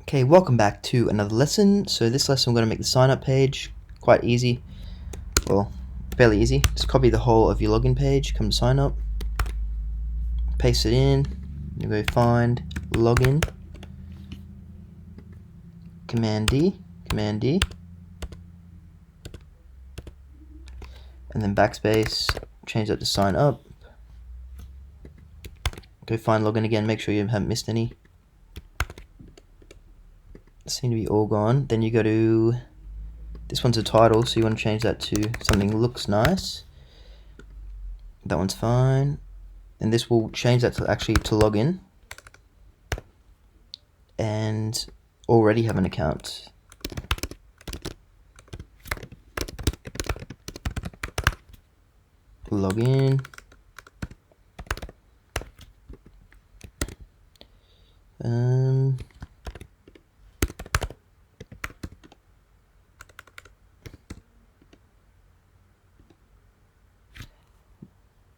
Okay, welcome back to another lesson. So this lesson I'm going to make the sign up page quite easy. Well, fairly easy. Just copy the whole of your login page, come to sign up, paste it in, you go find login, Command D, and then backspace, change that to sign up. Go find login again, make sure you haven't missed any. Seem to be all gone. Then you go to, this one's a title, so you want to change that to something that looks nice. That one's fine. And this will change that to actually to login and already have an account. Login.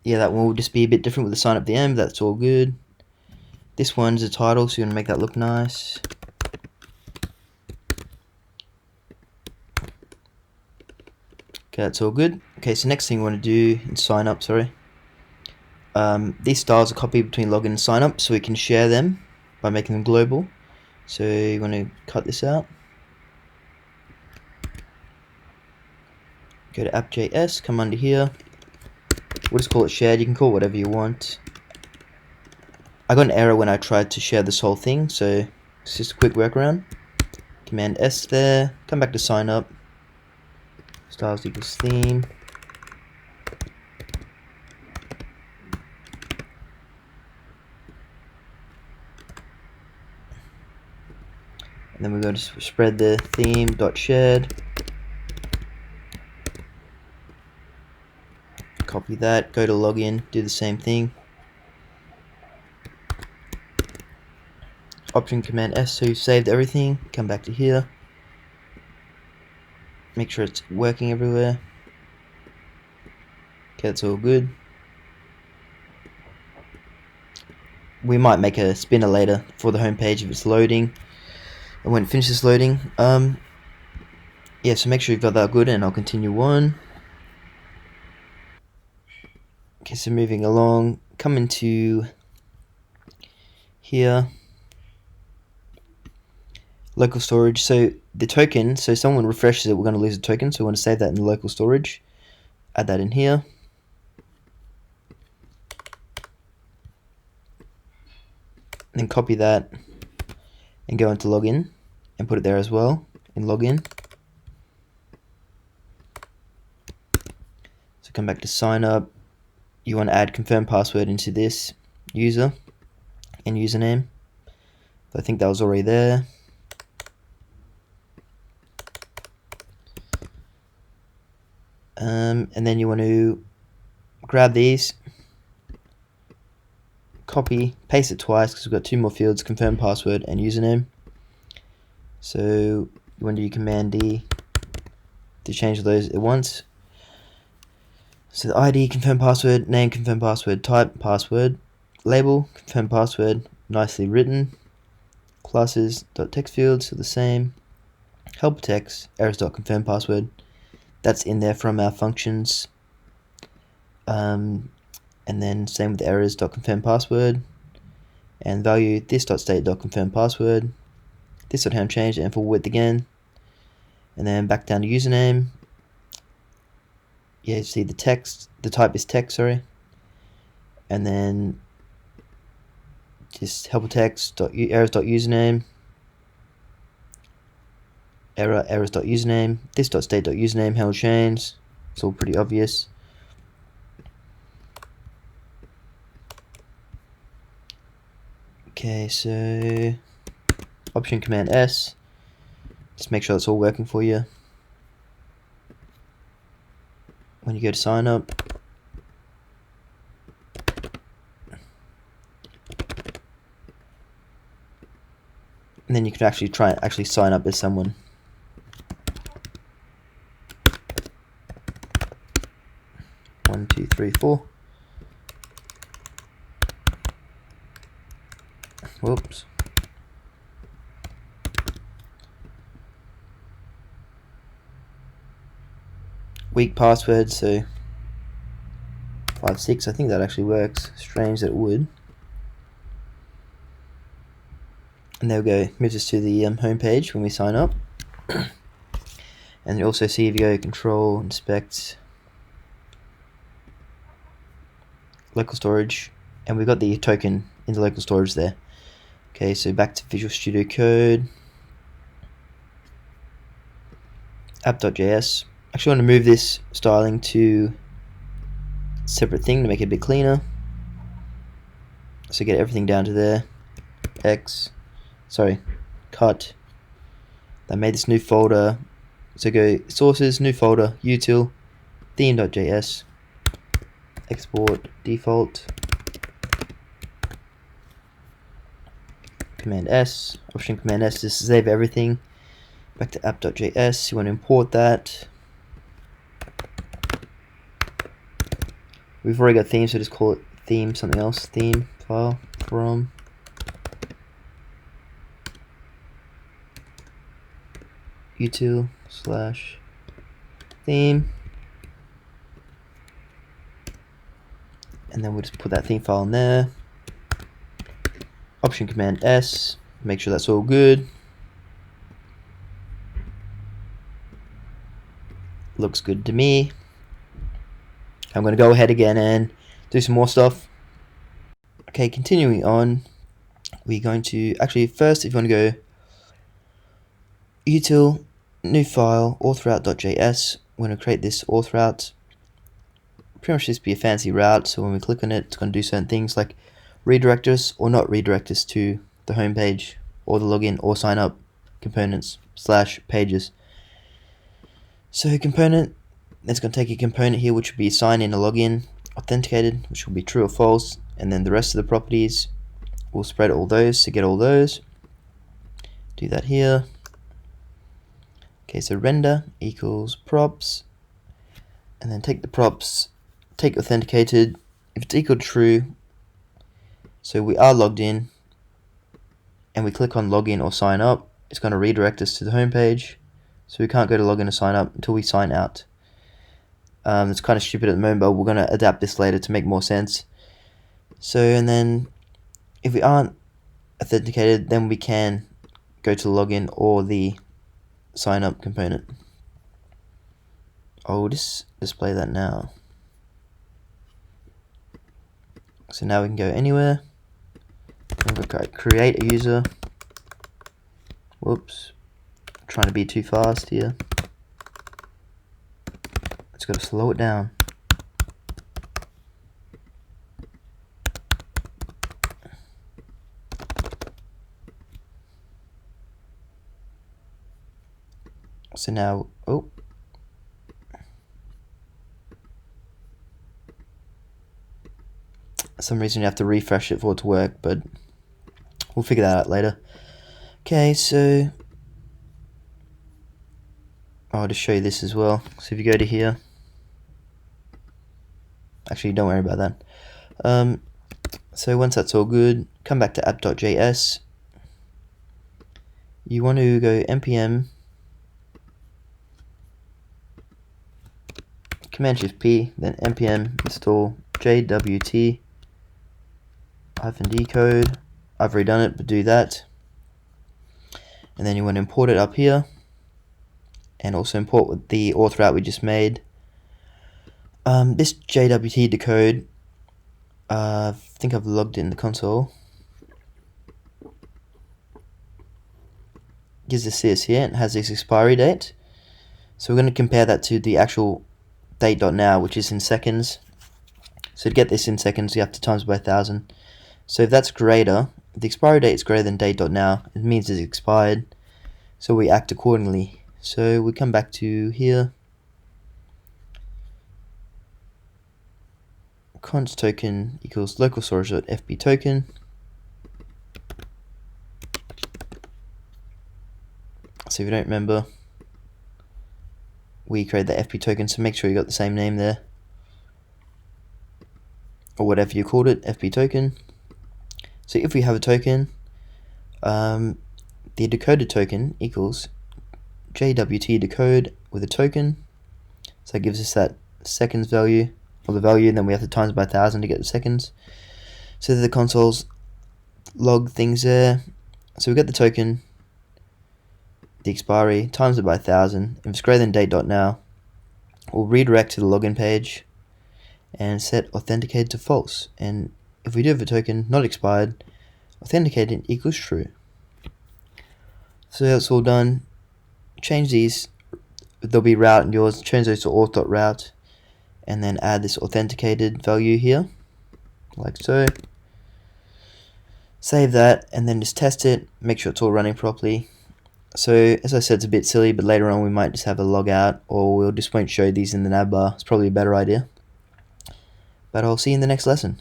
Yeah, that one will just be a bit different with the sign up at the end. That's all good. This one's a title, so you're going to make that look nice. Okay, that's all good. Okay, so next thing you want to do in sign up, these styles are copied between login and sign up, so we can share them by making them global. So you want to cut this out. Go to app.js, come under here. We'll just call it shared. You can call it whatever you want. I got an error when I tried to share this whole thing, so it's just a quick workaround. Command S there, come back to sign up. Styles equals theme. And then we're going to spread the theme.shared. Copy that, go to login, do the same thing. Option Command S, so you've saved everything. Come back to here. Make sure it's working everywhere. Okay, that's all good. We might make a spinner later for the home page if it's loading. And when it finishes loading, yeah, so make sure you've got that good, and I'll continue on. Okay, so moving along, come into here, local storage. So the token, so someone refreshes it, we're going to lose a token, so we want to save that in the local storage. Add that in here. And then copy that and go into login and put it there as well in login. So come back to sign up. You want to add confirm password into this user and username. So I think that was already there. And then you want to grab these, copy, paste it twice because we've got two more fields, confirm password and username. So you want to do Command D to change those at once. So the ID, confirm password, name, confirm password, type, password, label, confirm password, nicely written, classes.text fields are the same, help text, errors.confirm password, that's in there from our functions, and then same with errors.confirm password, and value this.state.confirm password, this.ham change, and for width again, and then back down to username. Yeah, you see the text, the type is text, sorry, and then just helper text errors.username, errors.username, this.state.username, handle change. It's all pretty obvious. Okay, so option Command S, just make sure it's all working for you. When you go to sign up, and then you can actually try and sign up as someone. One, two, three, four. Whoops. weak password, so 56. I think that actually works. Strange that it would. And there we go. Moves us to the home page when we sign up. And you also see if you go control, inspect, local storage, and we've got the token in the local storage there. Okay, so back to Visual Studio Code, app.js. Actually want to move this styling to a separate thing to make it a bit cleaner. So get everything down to there. Cut. I made this new folder. So go sources, new folder, util, theme.js, export, default, Command S, Option Command S to save everything. Back to app.js, you want to import that. We've already got theme, so just call it theme something else. Theme file from util / theme, and then we'll just put that theme file in there. Option Command S, make sure that's all good. Looks good to me. I'm going to go ahead again and do some more stuff. Okay, continuing on, we're going to actually first, if you want to go util, new file, authroute.js, we're going to create this auth route. Pretty much just be a fancy route, so when we click on it, it's going to do certain things like redirect us or not redirect us to the home page or the login or sign up components / pages. So component, it's going to take a component here which will be sign in a login, authenticated, which will be true or false, and then the rest of the properties will spread all those to get all those. Do that here. Okay, so render equals props, and then take the props, take authenticated. If it's equal to true, so we are logged in, and we click on login or sign up, it's going to redirect us to the home page. So we can't go to login or sign up until we sign out. It's kind of stupid at the moment, but we're going to adapt this later to make more sense. So, and then if we aren't authenticated, then we can go to login or the sign up component. I'll just display that now. So now we can go anywhere. I'm going to create a user. Whoops. Trying to be too fast here. Just got to slow it down. So now, for some reason you have to refresh it for it to work, but we'll figure that out later. Okay, so I'll just show you this as well. So if you go to here, actually don't worry about that. So once that's all good, come back to app.js. You want to go npm Command Shift P, then npm install jwt -d code. I've redone it, but do that. And then you want to import it up here, and also import the auth route we just made. This jwt decode, I think I've logged it in the console. Gives us this here, and has this expiry date. So we're going to compare that to the actual date.now, which is in seconds. So to get this in seconds, you have to times by 1,000. So if that's greater, if the expiry date is greater than date.now, it means it's expired. So we act accordingly. So we come back to here. Const token equals local storage.fb token. So if you don't remember, we create the FP token, so make sure you got the same name there, or whatever you called it, FP token. So if we have a token, the decoded token equals JWT decode with a token. So it gives us that seconds value, or the value, and then we have to times by 1,000 to get the seconds. So the consoles log things there. So we get the token, the expiry, times it by 1,000. If it's greater than date.now, we'll redirect to the login page and set authenticated to false. And if we do have a token not expired, authenticated equals true. So that's all done. Change these. There'll be route in yours. Change those to auth.route, and then add this authenticated value here, like so. Save that, and then just test it. Make sure it's all running properly. So as I said, it's a bit silly, but later on we might just have a log out, or we'll just won't show these in the nav bar. It's probably a better idea. But I'll see you in the next lesson.